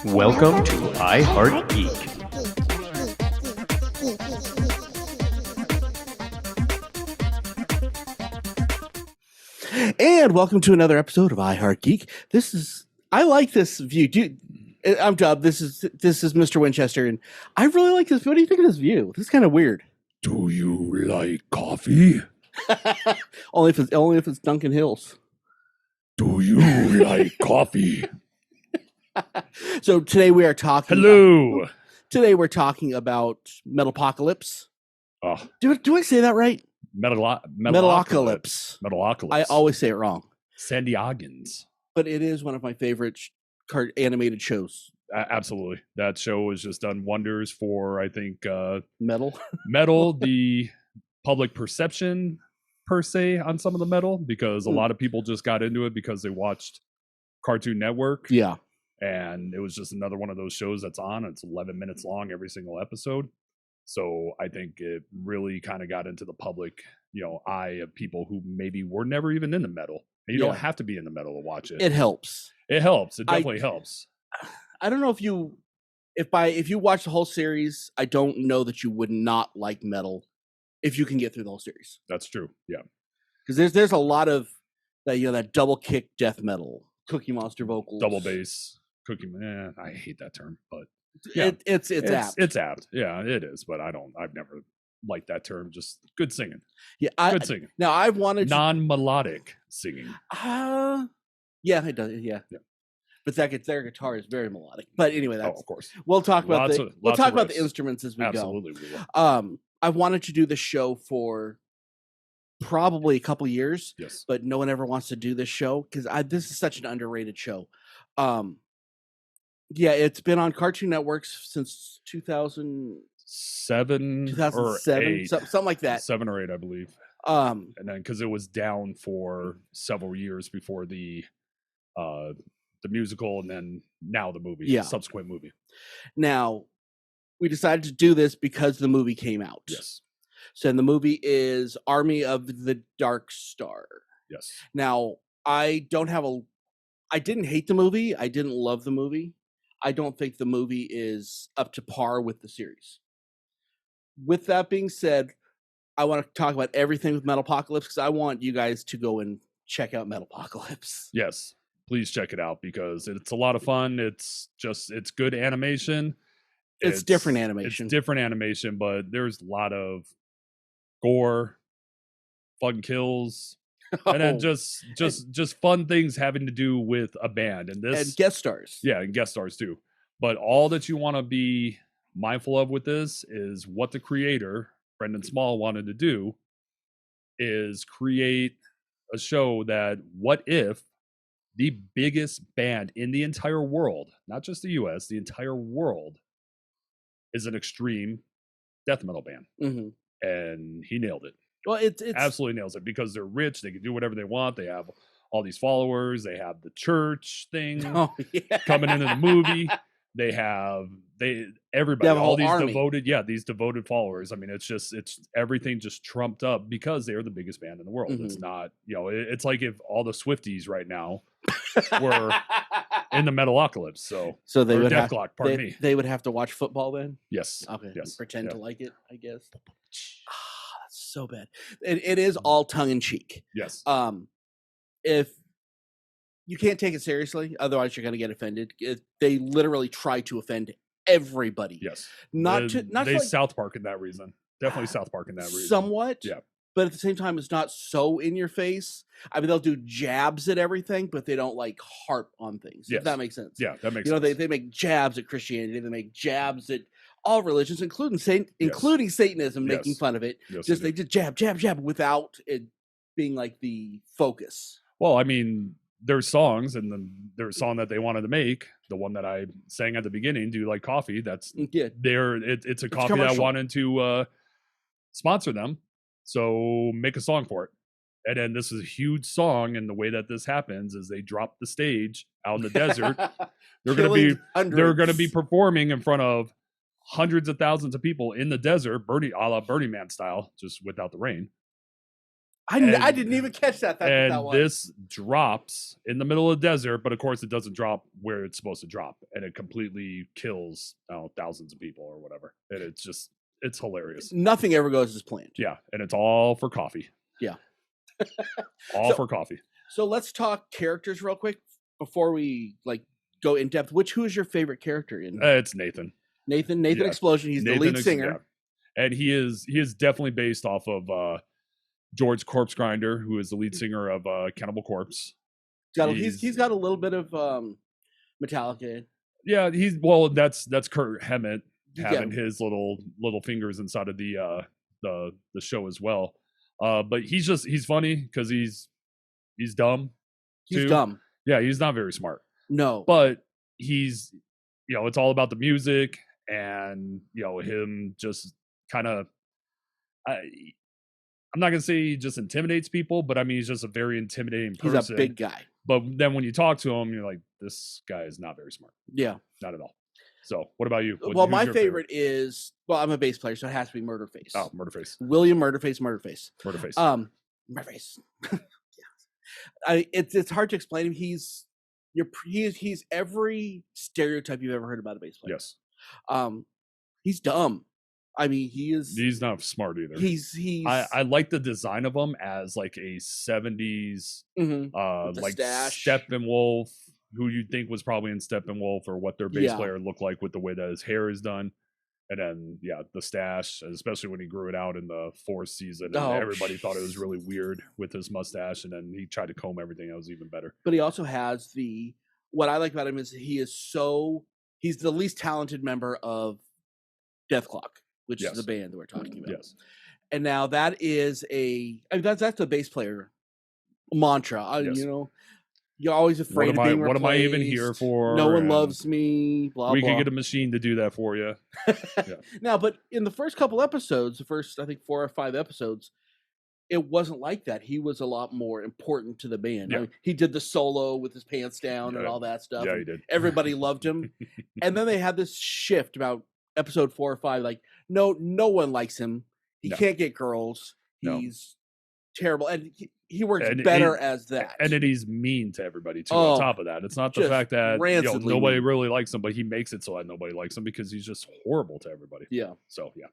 Welcome to I Heart Geek. And welcome to another episode of I Heart Geek. I like this view. I'm Dub. This is Mr. Winchester, and I really like this. What do you think of this view? This is kind of weird. Do you like coffee? only if it's Duncan Hills. Do you like coffee? So today we are talking. Hello. Today we're talking about metalocalypse. Oh, Do I say that right? metalocalypse. Metalocalypse. I always say it wrong. San Diegans. But it is one of my favorite animated shows. Absolutely. That show has just done wonders for, I think, Metal, the public perception, per se, on some of the metal, because a lot of people just got into it because they watched Cartoon Network. Yeah. And it was just another one of those shows that's on. It's 11 minutes long, every single episode. So I think it really kind of got into the public, eye of people who maybe were never even in the metal. And you don't have to be in the metal to watch it. It helps. It helps. It definitely helps. I don't know if you watch the whole series, I don't know that you would not like metal if you can get through the whole series. That's true. Yeah. Because there's a lot of that double kick death metal, Cookie Monster vocals, Double bass, cookie. I hate that term, but yeah, it's apt. It's apt. Yeah, it is. But I've never liked that term. Just good singing. Yeah, good singing. Now I've wanted non-melodic singing. Yeah, it does. Yeah. But their guitar is very melodic. But anyway, that's of course. We'll talk about the instruments as we Absolutely, go. We will. I've wanted to do the show for probably a couple years. Yes. But no one ever wants to do this show because this is such an underrated show. Yeah, it's been on Cartoon Networks since 2007 or 8. Something like that. 7 or 8, I believe. And then because it was down for several years before the musical, and then now the movie, the subsequent movie. Now, we decided to do this because the movie came out. Yes. So the movie is Army of the Dark Star. Yes. Now, I didn't hate the movie. I didn't love the movie. I don't think the movie is up to par with the series. With that being said, I want to talk about everything with Metalocalypse because I want you guys to go and check out Metalocalypse. Yes. Please check it out because it's a lot of fun. It's good animation. It's different animation. It's different animation, but there's a lot of gore, fun kills, and then just fun things having to do with a band and guest stars. Yeah, and guest stars too. But all that you want to be mindful of with this is what the creator, Brendan Small, wanted to do is create a show that what if the biggest band in the entire world, not just the US, the entire world, is an extreme death metal band. Mm-hmm. And he nailed it. Well, it's absolutely nails it because they're rich. They can do whatever they want. They have all these followers. They have the church thing coming into the movie. Everybody, all these army. These devoted followers. I mean, it's everything just trumped up because they are the biggest band in the world. Mm-hmm. It's not, it's like if all the Swifties right now were in the Metalocalypse. So they would have they would have to watch football then. Yes. Okay. Yes. Pretend to like it, I guess. That's so bad. It is all tongue in cheek. Yes. If you can't take it seriously, otherwise you're going to get offended. They literally try to offend everybody. Yes. They South Park in that reason. Definitely South Park in that reason. Somewhat. Yeah. But at the same time, it's not so in your face. I mean, they'll do jabs at everything, but they don't harp on things. Yes. If that makes sense. Yeah, that makes sense. They make jabs at Christianity. They make jabs at all religions, including Satanism, making fun of it. Yes, they just jab without it being the focus. Well, I mean, there's songs, and then there's a song that they wanted to make. The one that I sang at the beginning, "Do You Like Coffee?" That's it's a coffee that wanted to sponsor them. So make a song for it. And then this is a huge song, and the way that this happens is they drop the stage out in the desert. They're going to be performing in front of hundreds of thousands of people in the desert, a la Burning Man style, just without the rain. I didn't even catch that. And this drops in the middle of the desert, but of course it doesn't drop where it's supposed to drop, and it completely kills thousands of people or whatever. And it's hilarious. Nothing ever goes as planned. Yeah, and it's all for coffee. Yeah, all for coffee. So let's talk characters real quick before we go in depth. Who is your favorite character in? It's Nathan. Nathan Explosion. He's the lead singer, and he is definitely based off of George Corpse Grinder, who is the lead singer of Cannibal Corpse. He's got a little bit of Metallica. Yeah, that's Kurt Hammett having his little fingers inside of the show as well. But he's funny because he's dumb. He's dumb. Yeah, he's not very smart. No. But he's it's all about the music and him just kind of I'm not gonna say he just intimidates people, but I mean he's just a very intimidating person. He's a big guy. But then when you talk to him, you're like, this guy is not very smart. Yeah. Not at all. So what about you? My favorite is I'm a bass player, so it has to be Murderface. Oh, Murderface. William Murderface. Murderface. Murderface. It's hard to explain him. He's every stereotype you've ever heard about a bass player. Yes. He's dumb. I mean, he's not smart either. I like the design of him as like a 70s like Steppenwolf, who you'd think was probably in Steppenwolf, or what their bass player looked like with the way that his hair is done. And then the stash, especially when he grew it out in the 4th season, and everybody thought it was really weird with his mustache, and then he tried to comb everything. That was even better. But he also has what I like about him is he's the least talented member of Death Clock, which is the band that we're talking about. Yes. And now that is that's a bass player mantra. Yes. You're always afraid of being replaced. What am I even here for? No one loves me. Blah, we blah. could get a machine to do that for you. Now, but in the first couple episodes, the first I think 4 or 5 episodes, it wasn't like that. He was a lot more important to the band. Yeah. I mean, he did the solo with his pants down and all that stuff. Yeah, he did. Everybody loved him. And then they had this shift about episode 4 or 5. Like, no one likes him. He can't get girls. He's terrible, and he works better as that. And then he's mean to everybody too. On top of that, it's not the fact that nobody really likes him, but he makes it so that nobody likes him because he's just horrible to everybody. Yeah. So yeah.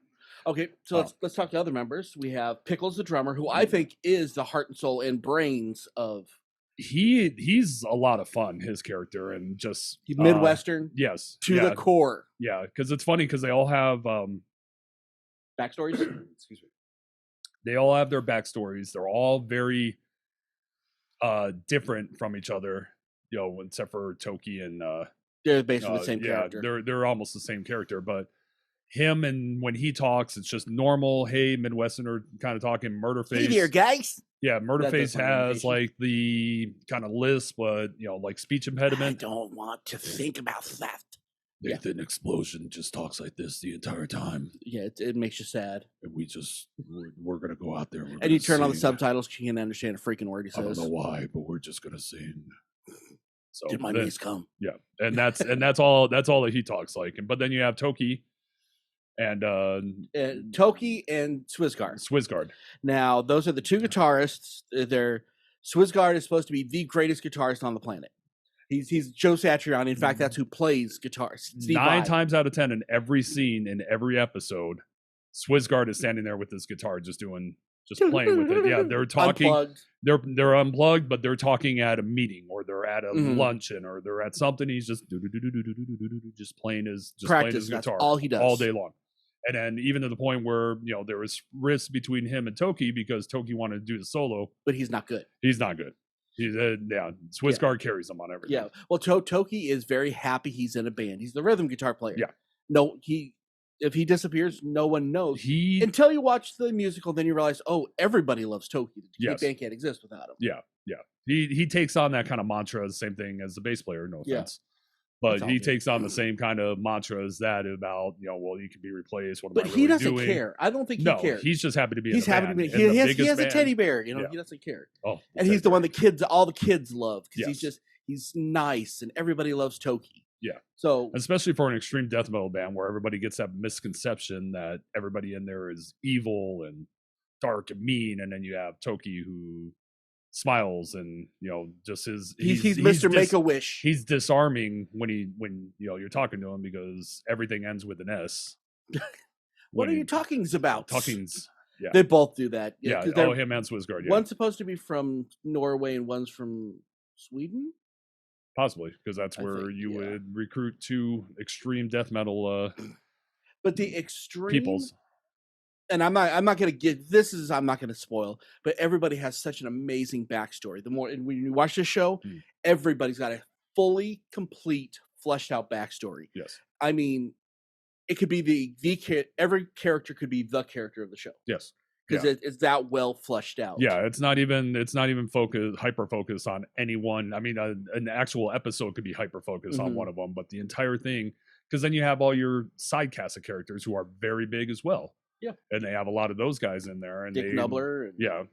Okay, so let's talk to other members. We have Pickles, the drummer, who I think is the heart and soul and brains of. He's a lot of fun. His character, and just Midwestern. Yes, to the core. Yeah, because it's funny because they all have backstories. Excuse me. They all have their backstories. They're all very different from each other, except for Toki and they're basically the same character. They're almost the same character, but him, and when he talks, it's just normal. Hey, Midwesterner kind of talking. Murderface. Hey there, guys. Yeah, Murderface has like the kind of lisp, but like speech impediment. I don't want to think about that. Nathan Explosion just talks like this the entire time. Yeah, it makes you sad. And we're gonna go out there. And you turn on the subtitles, you can't understand a freaking word he says. I don't know why, but we're just gonna sing. So did my knees come? Yeah, and that's all that he talks like. But then you have Toki and Toki and Swissguard. Now those are the two guitarists. Swissguard is supposed to be the greatest guitarist on the planet. He's Joe Satriani. In fact, that's who plays guitar. 9 times out of 10 in every scene, in every episode, Swissguard is standing there with his guitar, just playing with it. Yeah, they're talking. Unplugged. They're unplugged, but they're talking at a meeting, or they're at a luncheon, or they're at something. He's just playing his guitar all he does all day long. And then even to the point where there was risks between him and Toki because Toki wanted to do the solo, but he's not good. Swissguard carries him on everything. Yeah. Well, Toki is very happy he's in a band. He's the rhythm guitar player. Yeah. No, if he disappears, no one knows. Until you watch the musical, then you realize, everybody loves Toki. The band can't exist without him. Yeah. Yeah. He takes on that kind of mantra, the same thing as the bass player, no offense. But he takes on the same kind of mantra as that about, you can be replaced. But he doesn't care. I don't think he cares. He's just happy to be He's happy to be. He has a teddy bear. He doesn't care. Oh, and he's the one all the kids love because he's nice and everybody loves Toki. Yeah. So especially for an extreme death metal band where everybody gets that misconception that everybody in there is evil and dark and mean, and then you have Toki who smiles and just he's Mr. Make-A-Wish. He's disarming when you're talking to him because everything ends with an S. What are you talkings about? Talkings. Yeah. They both do that. Yeah. Oh, him and Swissguard. Yeah. One's supposed to be from Norway and one's from Sweden. Possibly, because that's where you would recruit 2 extreme death metal. But the extreme peoples. And I'm not going to get this is I'm not going to spoil, but everybody has such an amazing backstory. The more and when you watch this show, everybody's got a fully complete, fleshed out backstory. Yes. I mean, it could be every character could be the character of the show. Yes. Because it's that well fleshed out. Yeah, it's not even hyper focused on anyone. I mean, an actual episode could be hyper focused on one of them, but the entire thing, because then you have all your side cast of characters who are very big as well. Yeah, and they have a lot of those guys in there. And Dick Nubler.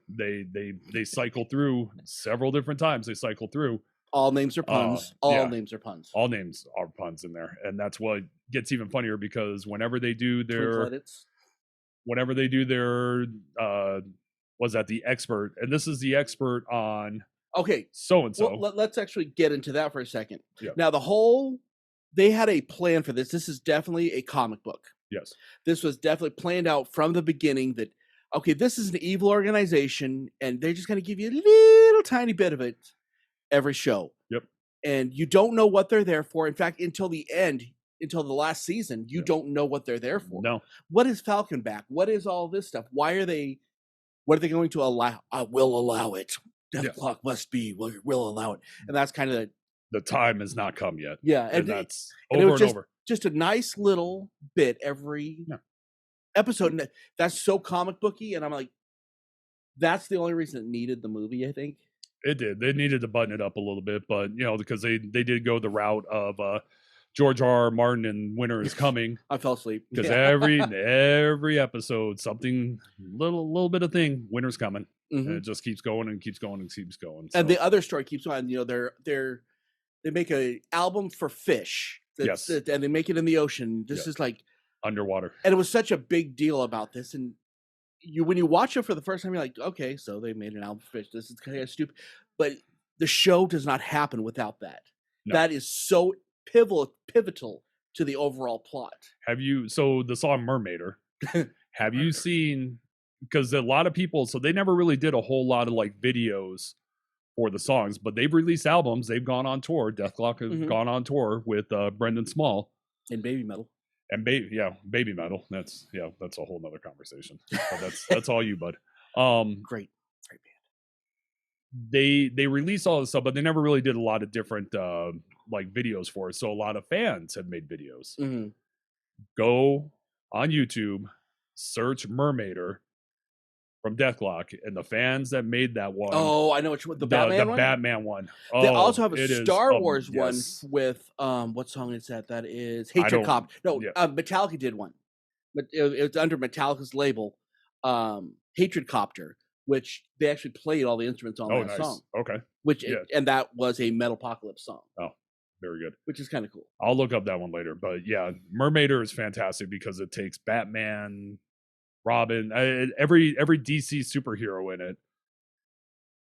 They cycle through several different times. They cycle through. All names are puns. All names are puns. All names are puns in there, and that's what gets even funnier because whenever they do their was that the expert, and this is the expert on so and so. Let's actually get into that for a second. Yeah. Now they had a plan for this. This is definitely a comic book. Yes. This was definitely planned out from the beginning that this is an evil organization and they're just going to give you a little tiny bit of it every show. Yep. And you don't know what they're there for. In fact, until the end, until the last season, you don't know what they're there for. No. What is Falcon back? What is all this stuff? What are they going to allow? I will allow it. Deathclock must be. We'll allow it. And that's kind of the time has not come yet. Yeah. And that's over and over. Just a nice little bit every episode. And that's so comic booky. And I'm like, that's the only reason it needed the movie, I think. It did. They needed to button it up a little bit, but because they did go the route of George R. Martin and Winter is Coming. I fell asleep because every episode, something little bit of thing. Winter's coming, and it just keeps going and keeps going and keeps going. So. And the other story keeps on. They make an album for fish. Yes, and they make it in the ocean. This is like underwater, and it was such a big deal about this. And when you watch it for the first time, you're like, okay, so they made an album for fish. This is kind of stupid, but the show does not happen without that. No. That is so pivotal to the overall plot. So the song Mermaider, have you seen, because a lot of people, so they never really did a whole lot of like videos for the songs, but they've released albums. They've gone on tour. Deathclock has gone on tour with Brendan Small and Baby Metal. And Baby Metal. That's a whole nother conversation. But that's all you, bud. Great band. They released all this stuff, but they never really did a lot of different like videos for it. So a lot of fans have made videos. Mm-hmm. Go on YouTube, search Mermaider from Deathclock, and the fans that made that one. Oh, I know which one. The Batman one? Batman one. They also have a Star Wars one with what song is that? That is Hatred Cop. No, Metallica did one. But it's under Metallica's label, Hatred Copter, which they actually played all the instruments on that song. Okay. And that was a metalocalypse song. Oh, very good. Which is kind of cool. I'll look up that one later. But yeah, Mermaider is fantastic because it takes Batman, Robin, every DC superhero in it,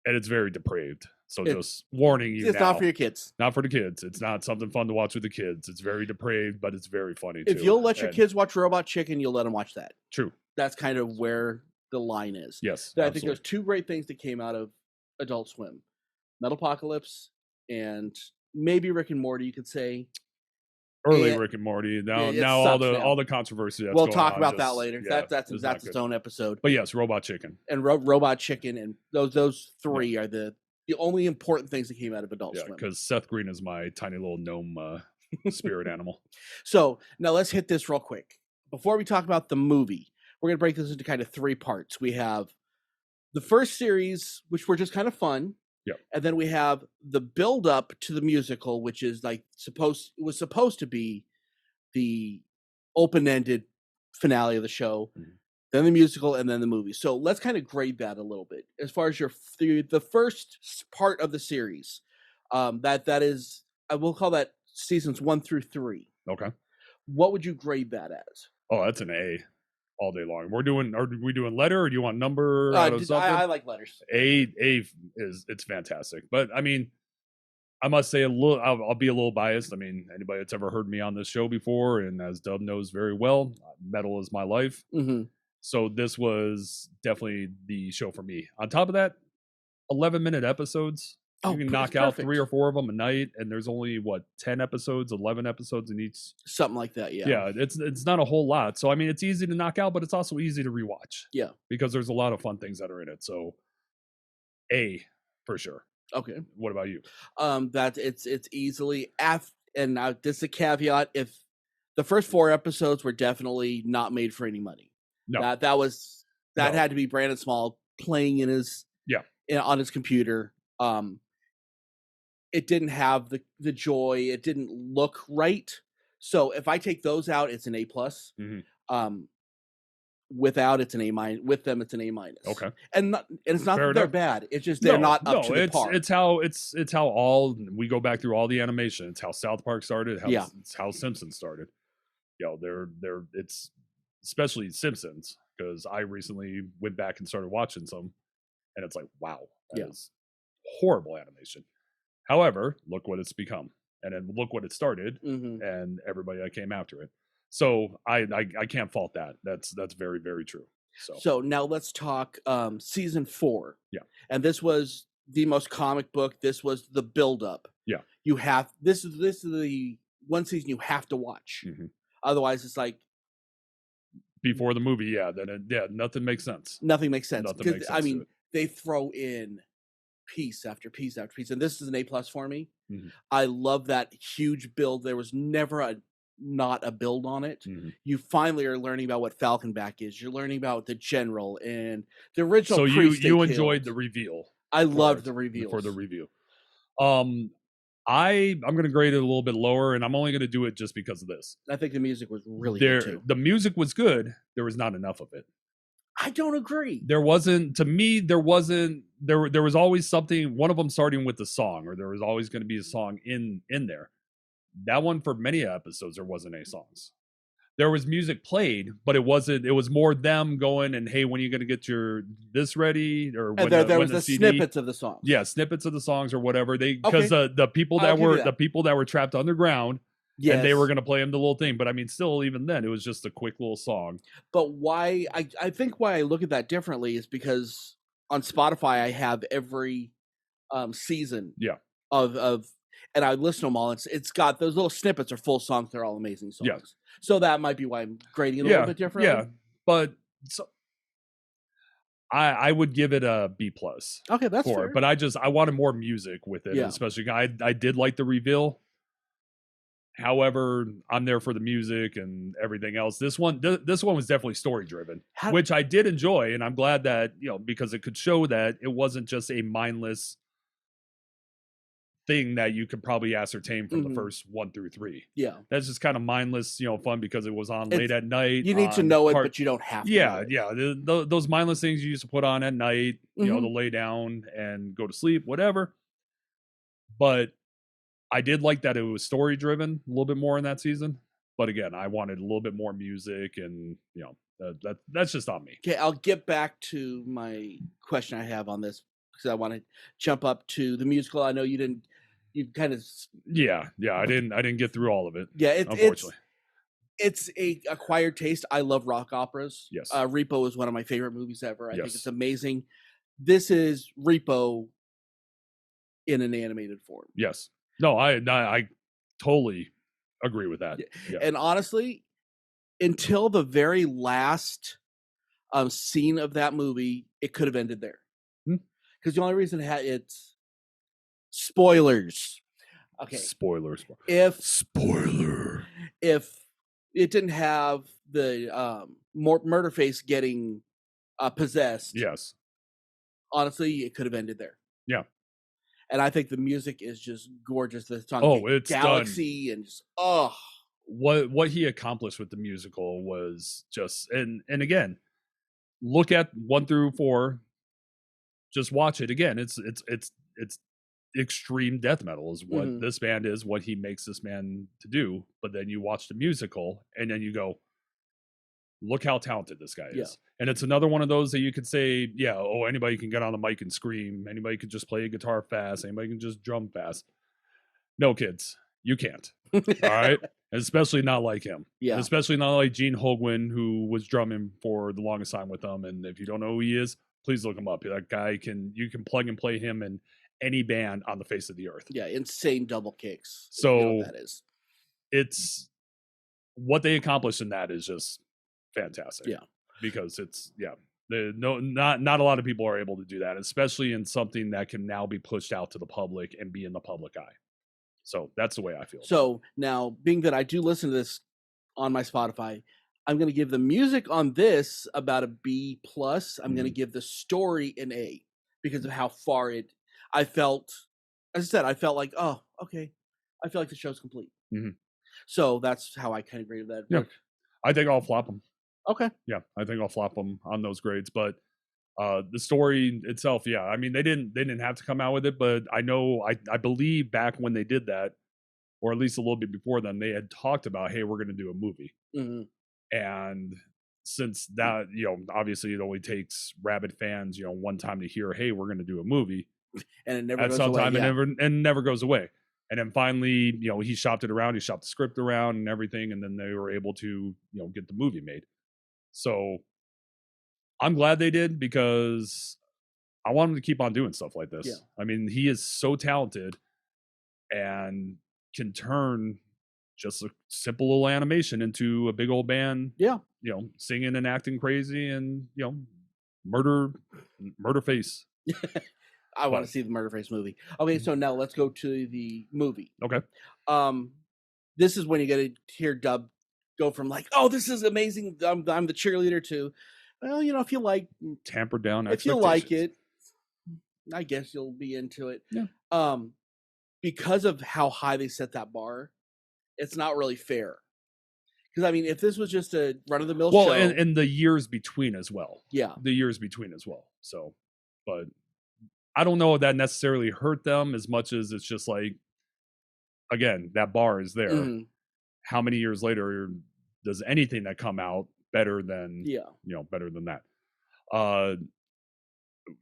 and it's very depraved. So just warning you, it's not for your kids. Not for the kids. It's not something fun to watch with the kids. It's very depraved, but it's very funny too. If you'll let your kids watch Robot Chicken, you'll let them watch that. True. That's kind of where the line is. Yes, I think there's two great things that came out of Adult Swim: Metalocalypse and maybe Rick and Morty. You could say. Rick and Morty. Now all the controversy. That's we'll talk about that later. That's its own episode. But yes, Robot Chicken and Robot Chicken, and those three are the only important things that came out of Adult Swim. Because Seth Green is my tiny little gnome spirit animal. So now let's hit this real quick before we talk about the movie. We're gonna break this into kind of 3 parts. We have the first series, which were just kind of fun. Yep. And then we have the build up to the musical, which is was supposed to be the open-ended finale of the show, then the musical, and then the movie. So let's kind of grade that a little bit. As far as the first part of the series, that is, I will call that seasons 1 through 3. Okay. What would you grade that as? Oh, that's an A. all day long. Are we doing letter, or do you want number out of something? I like letters. A it's fantastic. But I mean, I must say I'll be a little biased. I mean, anybody that's ever heard me on this show before, and as Dub knows very well, metal is my life. Mm-hmm. So this was definitely the show for me. On top of that, 11-minute episodes. You can knock out 3 or 4 of them a night, and there's only 10 episodes, 11 episodes in each. Something like that, yeah. Yeah, it's not a whole lot. So I mean, it's easy to knock out, but it's also easy to rewatch. Yeah, because there's a lot of fun things that are in it. So, A for sure. Okay. What about you? That it's easily and now this is a caveat: if the first 4 episodes were definitely not made for any money. No, that had to be Brandon Small playing in his on his computer. It didn't have the joy. It didn't look right. So if I take those out, it's an A+. Mm-hmm. Without, it's an A-. With them, it's an A-. Okay. And it's not that they're bad. It's just they're not up to the par. It's how all we go back through all the animation. It's how South Park started. It's how Simpsons started. It's especially Simpsons, because I recently went back and started watching some, and it's like, wow, that is horrible animation. However, look what it's become, and then look what it started, and everybody that came after it. So I can't fault that. That's very, very true. So now let's talk season 4. Yeah, and this was the most comic book. This was the build-up. Yeah, this is the one season you have to watch. Mm-hmm. Otherwise, it's like before the movie. Yeah, nothing makes sense. Nothing makes sense. Nothing makes sense. I mean, they throw in piece after piece after piece, and this is an A+ for me. Mm-hmm. I love that huge build. There was never not a build on it. Mm-hmm. You finally are learning about what Falconback is. You're learning about the general and the original. So you enjoyed the reveal. I loved the reveal for the review. I'm going to grade it a little bit lower, and I'm only going to do it just because of this. I think the music was really good too. The music was good. There was not enough of it. I don't agree. There wasn't, to me, there was always something, one of them starting with the song, or there was always going to be a song in there. That one, for many episodes, there wasn't any songs. There was music played, but it was more them going and, hey, when are you going to get your this ready? Or when there was the snippets of the songs. Yeah, snippets of the songs or whatever. Because the people that were trapped underground, and they were going to play them the little thing. But I mean, still, even then, it was just a quick little song. But why I think why I look at that differently is because on Spotify I have every season of and I listen to them all. It's got those little snippets are full songs. They're all amazing songs. Yes. So that might be why I'm grading it a little bit differently. Yeah, but I would give it a B+. Okay, that's fair. But I wanted more music with it, especially I did like the reveal. However, I'm there for the music and everything else. This one was definitely story driven, which I did enjoy, and I'm glad that, because it could show that it wasn't just a mindless thing that you could probably ascertain from the first 1 through 3. Yeah, that's just kind of mindless, fun because it was on late at night. You need to know it, but you don't have to. Yeah. Those mindless things you used to put on at night, to lay down and go to sleep, whatever. But I did like that it was story driven a little bit more in that season. But again, I wanted a little bit more music, and that's just on me. Okay, I'll get back to my question I have on this, because I want to jump up to the musical. I know you didn't. You kind of. Yeah. I didn't get through all of it. Yeah, unfortunately. It's a acquired taste. I love rock operas. Yes. Repo is one of my favorite movies ever. I think it's amazing. This is Repo in an animated form. Yes. No, I totally agree with that. Yeah. And honestly, until the very last scene of that movie, it could have ended there. Because the only reason it's spoilers. Okay. Spoilers. If it didn't have the Murderface getting possessed. Yes. Honestly, it could have ended there. Yeah. And I think the music is just gorgeous. The song it's Galaxy done. And just what he accomplished with the musical was just, and again, look at 1 through 4. Just watch it again. It's extreme death metal is what this band is, what he makes this man to do. But then you watch the musical, and then you go, look how talented this guy is. Yeah. And it's another one of those that you could say, yeah, oh, anybody can get on the mic and scream. Anybody can just play a guitar fast. Anybody can just drum fast. No, kids, you can't. All right. And especially not like him. Yeah. And especially not like Gene Hoglan, who was drumming for the longest time with them. And if you don't know who he is, please look him up. That guy you can plug and play him in any band on the face of the earth. Yeah, insane double kicks. So you know what that is. It's what they accomplished in that is just fantastic. Yeah. Because it's not a lot of people are able to do that, especially in something that can now be pushed out to the public and be in the public eye. So that's the way I feel. So now, being that I do listen to this on my Spotify, I'm going to give the music on this about a B+. I'm going to give the story an A because of how far I felt, as I said, I felt like, oh, okay. I feel like the show's complete. Mm-hmm. So that's how I kind of graded that. Yeah. I think I'll flop them. Okay. Yeah, I think I'll flop them on those grades. But the story itself, yeah. I mean, they didn't have to come out with it, but I know I believe back when they did that, or at least a little bit before then, they had talked about, hey, we're going to do a movie. Mm-hmm. And since that, obviously it only takes rabid fans, one time to hear, hey, we're going to do a movie, and it never at goes some away. time, and never goes away. And then finally, he shopped it around, he shopped the script around and everything, and then they were able to, get the movie made. So I'm glad they did, because I want him to keep on doing stuff like this. Yeah. I mean, he is so talented and can turn just a simple little animation into a big old band. Yeah. Singing and acting crazy and, murder face. I want to see the Murderface movie. Okay, so now let's go to the movie. Okay. This is when you get to hear Dub go from like, oh, this is amazing, I'm the cheerleader, to, well, if you like, tampered down if you like it, I guess you'll be into it. Yeah. Because of how high they set that bar, it's not really fair. Because I mean, if this was just a run-of-the-mill show, and the years between as well. Yeah, the years between as well. So, but I don't know if that necessarily hurt them as much as it's just like, again, that bar is there. Mm-hmm. How many years later does anything that come out better than better than that?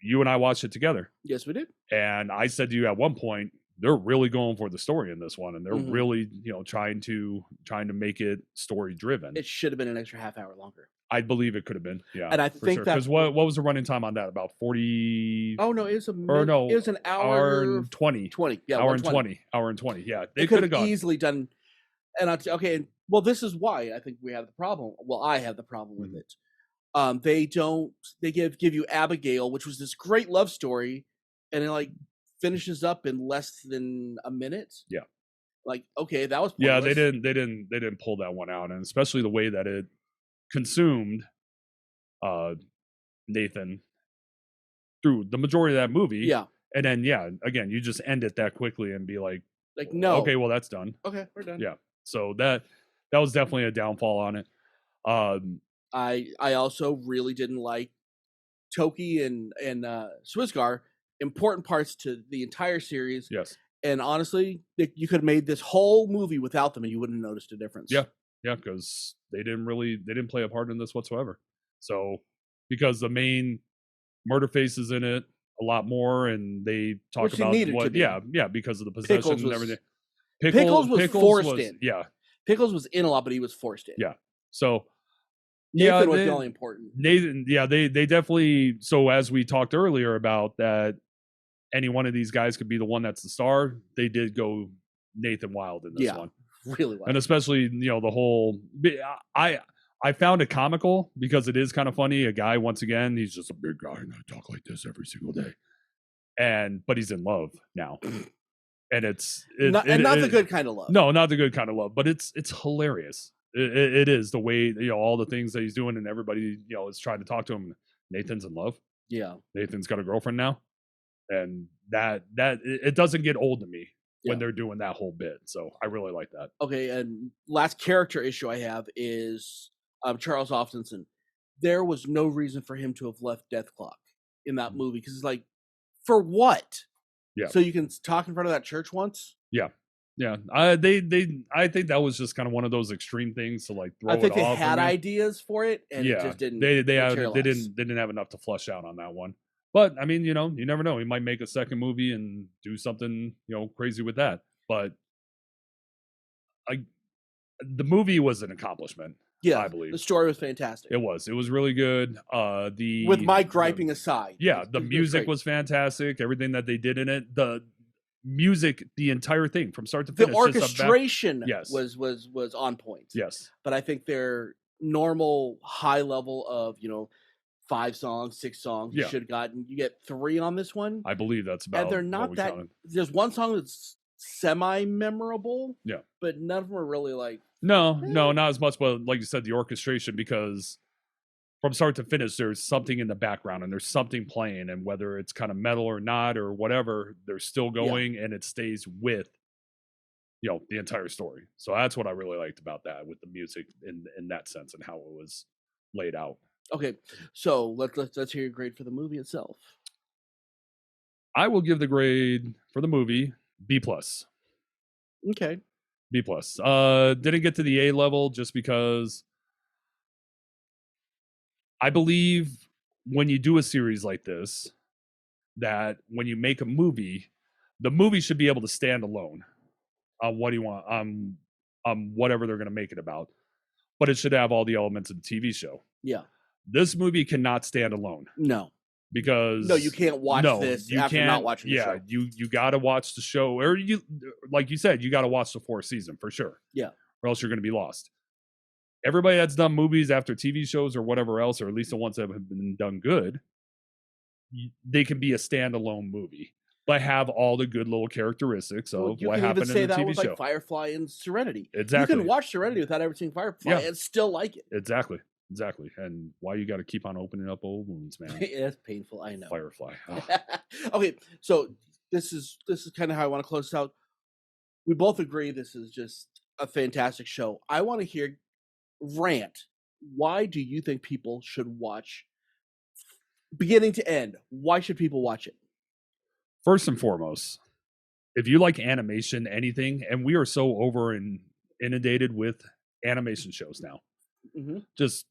You and I watched it together. Yes, we did. And I said to you at one point, they're really going for the story in this one, and they're really, trying to make it story driven. It should have been an extra half hour longer. I believe it could have been, yeah. And I think sure. Because what was the running time on that? About 40? Oh no, it was it was an hour and 20. 20, yeah, hour and 20. Yeah, they could have easily done. And okay, well, this is why I think we have the problem. Well, I have the problem with it. They give you Abigail, which was this great love story, and it finishes up in less than a minute. Yeah. Okay, that was pointless. Yeah, they didn't pull that one out, and especially the way that it consumed Nathan through the majority of that movie. Yeah. And then again, you just end it that quickly and be like no. Okay, well, that's done. Okay, we're done. Yeah. So that was definitely a downfall on it. I also really didn't like Toki and Swissgar, important parts to the entire series. Yes. And honestly, you could have made this whole movie without them and you wouldn't have noticed a difference. Yeah. Yeah, because they didn't play a part in this whatsoever. So because the main Murderface is in it a lot more, and they talk about because of the possession and everything. Pickles was forced in. Yeah. Pickles was in a lot, but he was forced in. Yeah. So Nathan was the only important. Nathan, yeah, they definitely. So as we talked earlier about that, any one of these guys could be the one that's the star. They did go Nathan Wild in this one, really wild, and especially the whole. I found it comical because it is kind of funny. A guy, once again, he's just a big guy and I talk like this every single day, but he's in love now, and it's not the good kind of love. No, not the good kind of love, but it's hilarious. It is the way all the things that he's doing, and everybody is trying to talk to him. Nathan's in love. Yeah, Nathan's got a girlfriend now, and that it doesn't get old to me when they're doing that whole bit. So I really like that. Okay, and last character issue I have is Charles Oftenson. There was no reason for him to have left Death Clock in that movie, because it's for what? Yeah. So you can talk in front of that church once? Yeah. Yeah, I think that was just kind of one of those extreme things to like throw I think it they off. had ideas for it, and it just didn't. They materialize. didn't have enough to flush out on that one. But I mean, you never know. He might make a second movie and do something crazy with that. But the movie was an accomplishment. Yeah, I believe the story was fantastic. It was really good. With my griping aside, the music was fantastic. Everything that they did in it, the music, the entire thing from start to finish, the orchestration was on point. Yes, but I think their normal high level of 5 songs, 6 songs, you get 3 on this one. I believe that's about. And they're not that. There's one song that's semi-memorable. Yeah, but none of them are really like. No, not as much. But like you said, the orchestration, because from start to finish, there's something in the background and there's something playing, and whether it's kind of metal or not or whatever, they're still going and it stays with the entire story. So that's what I really liked about that, with the music in that sense and how it was laid out. Okay, so let's hear your grade for the movie itself. I will give the grade for the movie B+. Okay. B+. Didn't get to the A level just because I believe when you do a series like this, that when you make a movie, the movie should be able to stand alone on what do you want, on whatever they're going to make it about. But it should have all the elements of the TV show. Yeah. This movie cannot stand alone. No. Because you can't watch this after not watching the show. You got to watch the show, or like you said, you got to watch the 4th season for sure. Yeah. Or else you're going to be lost. Everybody that's done movies after TV shows or whatever else, or at least the ones that have been done good, they can be a standalone movie, but have all the good little characteristics of what happened in the TV show. Like Firefly and Serenity. Exactly. You can watch Serenity without ever seeing Firefly and still like it. Exactly. And why you got to keep on opening up old wounds, man? It's painful. I know. Firefly. Oh. Okay, so this is kind of how I want to close this out. We both agree this is just a fantastic show. I want to hear rant. Why do you think people should watch beginning to end? Why should people watch it? First and foremost, if you like animation, anything, and we are so inundated with animation shows now. Mm-hmm. Just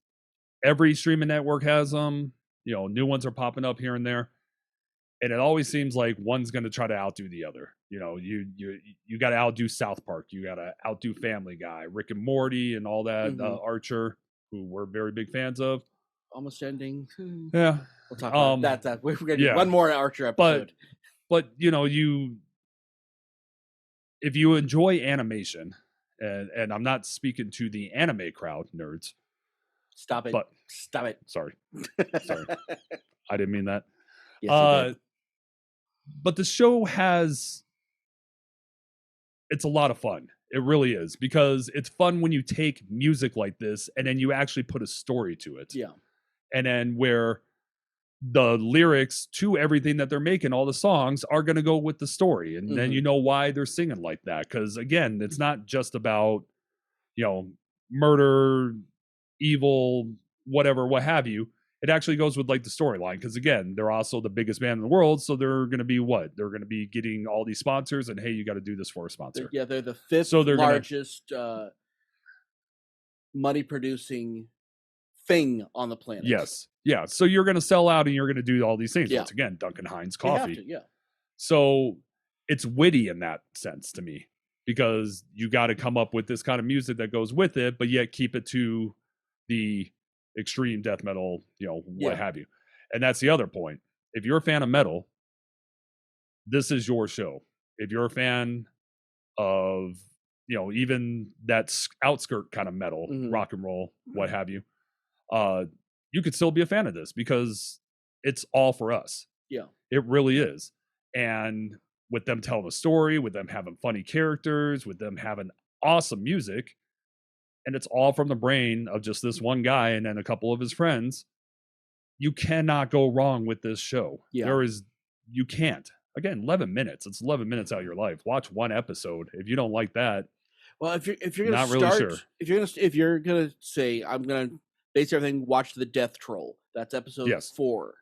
every streaming network has them. New ones are popping up here and there, and it always seems like one's going to try to outdo the other. You got to outdo South Park. You got to outdo Family Guy, Rick and Morty, and all that. Archer, who we're very big fans of. Almost ending. Yeah, we'll talk about that. We're going to do one more Archer episode. But if you enjoy animation, and I'm not speaking to the anime crowd, nerds. Stop it. Stop it. Sorry. I didn't mean that. Yes, you did. But the show it's a lot of fun. It really is, because it's fun when you take music like this and then you actually put a story to it. Yeah. And then where the lyrics to everything that they're making, all the songs, are going to go with the story. And then you know why they're singing like that. Because again, it's not just about, murder, evil, whatever, what have you. It actually goes with like the storyline. Because again, they're also the biggest band in the world. So they're going to be what? They're going to be getting all these sponsors. And hey, you got to do this for a sponsor. They're the 5th largest money producing thing on the planet. Yes. Yeah. So you're going to sell out and you're going to do all these things. Once again, Duncan Hines coffee. So it's witty in that sense to me, because you got to come up with this kind of music that goes with it, but yet keep it to the extreme death metal, what have you. And that's the other point. If you're a fan of metal, this is your show. If you're a fan of, even that outskirt kind of metal, rock and roll, what have you, you could still be a fan of this, because it's all for us. Yeah. It really is. And with them telling a story, with them having funny characters, with them having awesome music, and it's all from the brain of just this one guy and then a couple of his friends, you cannot go wrong with this show. Yeah. You can't. Again, 11 minutes. It's 11 minutes out of your life. Watch one episode. If you don't like that, well, if you're gonna start, really sure. if you're gonna say I'm gonna base everything, watch the Death Troll. That's episode 4.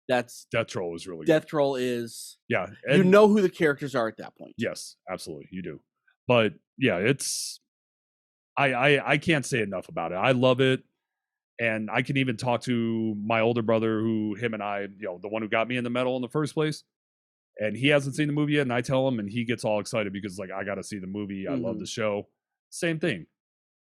That's Death Troll is really Death good. Troll is you know who the characters are at that point. Yes, absolutely, you do. But yeah, it's I can't say enough about it. I love it. And I can even talk to my older brother, who him and I, the one who got me into metal in the first place. And he hasn't seen the movie yet. And I tell him, and he gets all excited because, like, I got to see the movie. I love the show. Same thing,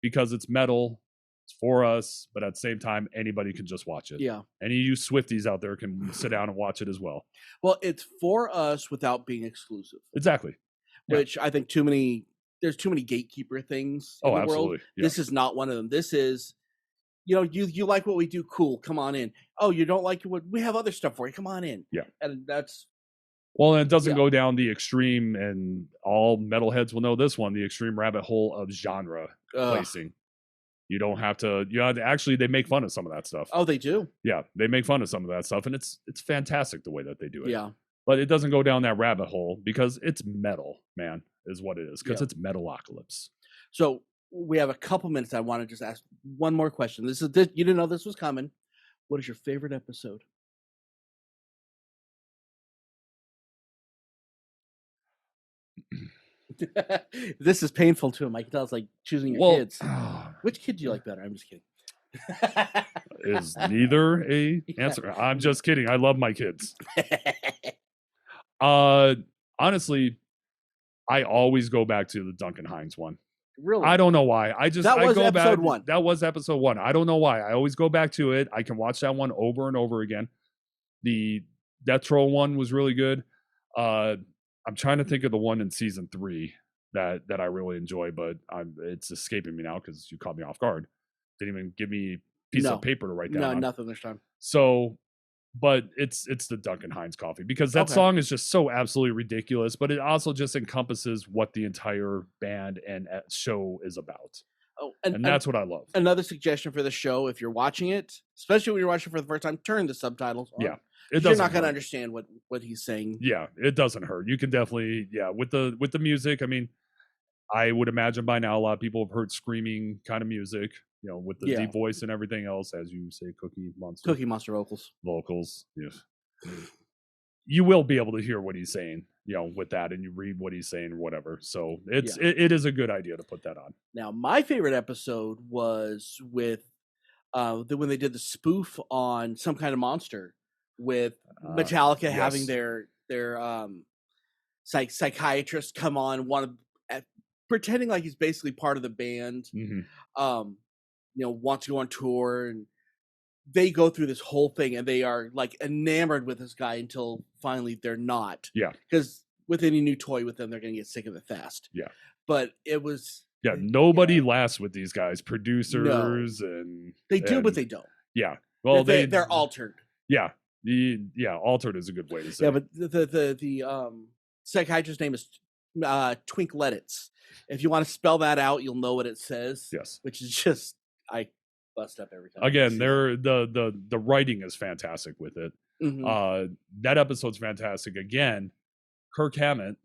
because it's metal. It's for us. But at the same time, anybody can just watch it. Yeah. Any of you Swifties out there can sit down and watch it as well. Well, it's for us without being exclusive. Exactly. Which I think there's too many gatekeeper things in the world. Yeah. This is not one of them. This is, you like what we do, cool, come on in. Oh, you don't like what we have other stuff for you, come on in. Yeah. And that's well, and it doesn't go down the extreme, and all metalheads will know this one, the extreme rabbit hole of genre placing. You don't have to, actually, they make fun of some of that stuff. Oh, they do? Yeah, they make fun of some of that stuff, and it's fantastic the way that they do it. Yeah. But it doesn't go down that rabbit hole because it's metal, man, is what it is, because it's metalocalypse. So we have a couple minutes. I want to just ask one more question. You didn't know this was coming. What is your favorite episode? This is painful to him. I can tell it's like choosing your kids. Which kid do you like better? I'm just kidding. Is neither a answer. I'm just kidding. I love my kids. Honestly, I always go back to the Duncan Hines one. Really? I don't know why. I go episode back. 1. That was episode 1. I don't know why. I always go back to it. I can watch that one over and over again. The Death Troll one was really good. I'm trying to think of the one in season 3 that I really enjoy, but it's escaping me now because you caught me off guard. Didn't even give me a piece of paper to write down. No, nothing this time. So, but it's the Duncan Hines coffee, because that song is just so absolutely ridiculous, but it also just encompasses what the entire band and show is about. Oh, and that's what I love. Another suggestion for the show, if you're watching it, especially when you're watching it for the first time, turn the subtitles on. Yeah. You're not going to understand what he's saying. Yeah, it doesn't hurt. You can definitely, with the music. I mean, I would imagine by now a lot of people have heard screaming kind of music, with the deep voice and everything else, as you say, Cookie Monster vocals. Yes. You will be able to hear what he's saying, with that, and you read what he's saying or whatever. So it is a good idea to put that on. Now, my favorite episode was with when they did the spoof on Some Kind of Monster, with Metallica having their psychiatrist come on, pretending like he's basically part of the band. Mm-hmm. Want to go on tour, and they go through this whole thing, and they are like enamored with this guy until finally they're not. Yeah, because with any new toy with them, they're going to get sick of it fast. Yeah, but it was nobody lasts with these guys, producers, and they do, but they don't. Yeah, well, they're altered. Yeah. Altered is a good way to say. Yeah, but the psychiatrist's name is Twink Lettitz. If you want to spell that out, you'll know what it says. Yes, which is just I bust up every time. Again, the writing is fantastic with it. Mm-hmm. That episode's fantastic. Again, Kirk Hammett.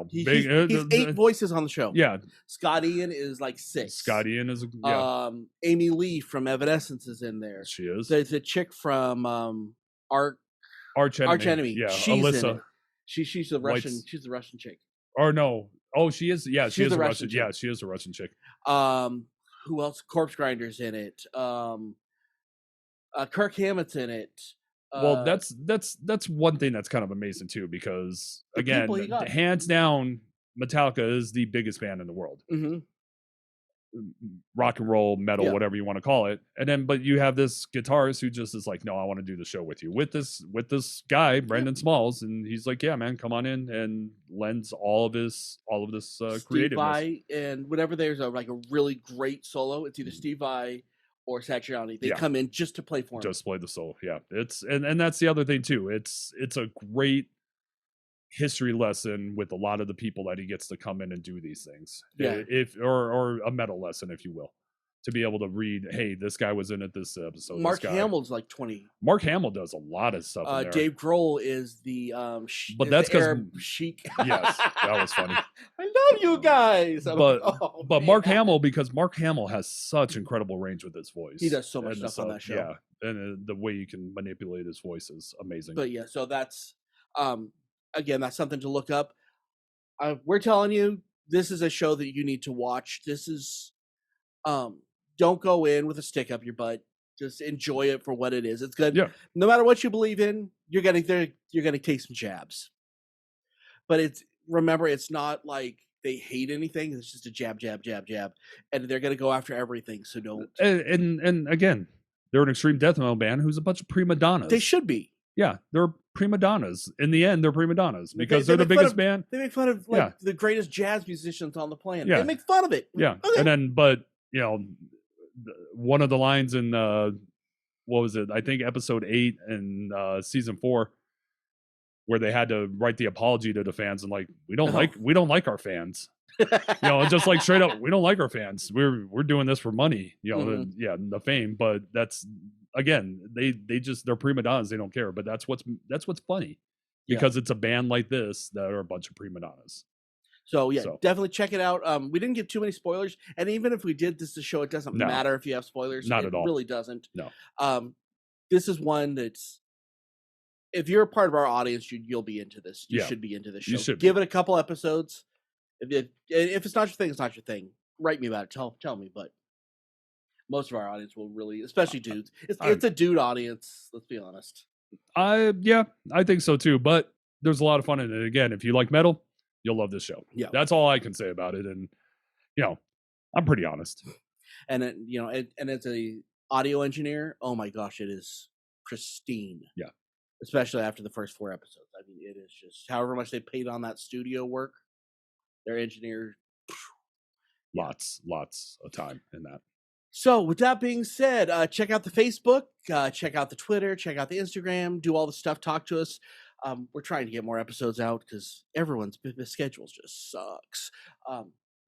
He's 8 voices on the show. Yeah, Scott Ian is like 6. Scott Ian is Amy Lee from Evanescence is in there. She is. There's a chick from Arch Enemy. Yeah, she's Alyssa. In it. She's the Russian. She's the Russian chick. Or no? Oh, she is. Yeah, she is a Russian. chick. Yeah, she is a Russian chick. Who else? Corpse Grinder's in it. Kirk Hammett's in it. Well, that's one thing that's kind of amazing too, because again, hands down, Metallica is the biggest band in the world. Mm-hmm. Rock and roll, metal, whatever you want to call it. And then, but you have this guitarist who just is like, no, I want to do the show with you, with this guy, Brendan Smalls, and he's like, yeah, man, come on in, and lends all of this creativeness. Vai and whenever there's a really great solo, it's either Steve Vai or Satriani. They come in just to play for him. Just play the solo. Yeah. It's and that's the other thing too. It's a great history lesson with a lot of the people that he gets to come in and do these things. Yeah. Or a metal lesson, if you will. To be able to read, hey, this guy was in it this episode. Mark Hamill's like 20. Mark Hamill does a lot of stuff in there. Dave Grohl is the but that's because Arab Sheik. Yes, that was funny. I love you guys. But Mark Hamill, because Mark Hamill has such incredible range with his voice. He does so much stuff on that show. Yeah, and the way you can manipulate his voice is amazing. But yeah, so that's again, that's something to look up. We're telling you, this is a show that you need to watch. This is, don't go in with a stick up your butt. Just enjoy it for what it is. It's good. Yeah. No matter what you believe in, you're gonna take some jabs. But remember, it's not like they hate anything. It's just a jab, jab, jab, jab, and they're gonna go after everything. So don't. And again, they're an extreme death metal band who's a bunch of prima donnas. They should be. Yeah, they're prima donnas. In the end, they're prima donnas because they're the biggest band. They make fun of the greatest jazz musicians on the planet. Yeah. They make fun of it. Yeah, okay. And then, but one of the lines in what was it? I think episode 8 in season 4, where they had to write the apology to the fans and like we don't like our fans. Just like straight up, we don't like our fans. We're doing this for money. The fame. But that's again, they're prima donnas. They don't care. But that's what's funny because it's a band like this that are a bunch of prima donnas. So definitely check it out. We didn't give too many spoilers, and even if we did, this is a show. It doesn't matter if you have spoilers. Not at all. It really doesn't. No. This is one that's, if you're a part of our audience, you'll be into this. You should be into this show. You should give it a couple episodes. If it's not your thing, it's not your thing. Write me about it. Tell me. But most of our audience will really, especially dudes. It's a dude audience. Let's be honest. I think so too. But there's a lot of fun in it. Again, if you like metal, you'll love this show. Yeah, that's all I can say about it. And I'm pretty honest. And and as a audio engineer, oh my gosh, it is pristine. Yeah, especially after the first 4 episodes. I mean, it is just however much they paid on that studio work. Their engineer, lots of time in that. So with that being said, check out the Facebook, check out the Twitter, check out the Instagram, do all the stuff, talk to us. We're trying to get more episodes out because everyone's schedules just sucks.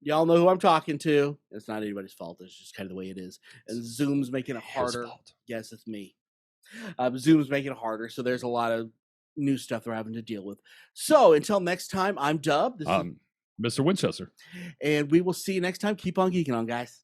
Y'all know who I'm talking to. It's not anybody's fault. It's just kind of the way it is. And Zoom's making it harder. Yes, it's me. Zoom's making it harder. So there's a lot of new stuff they're having to deal with. So until next time, I'm Dub. This is Mr. Winchester. And we will see you next time. Keep on geeking on, guys.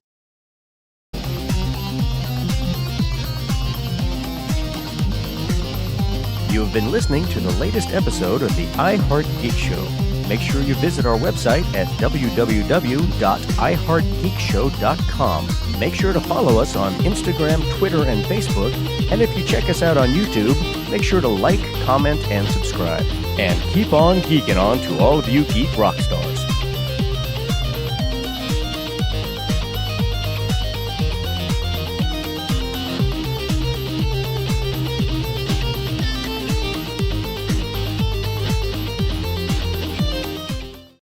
You have been listening to the latest episode of the iHeart Geek Show. Make sure you visit our website at www.iheartgeekshow.com. Make sure to follow us on Instagram, Twitter, and Facebook. And if you check us out on YouTube, make sure to like, comment, and subscribe. And keep on geeking on to all of you geek rock stars.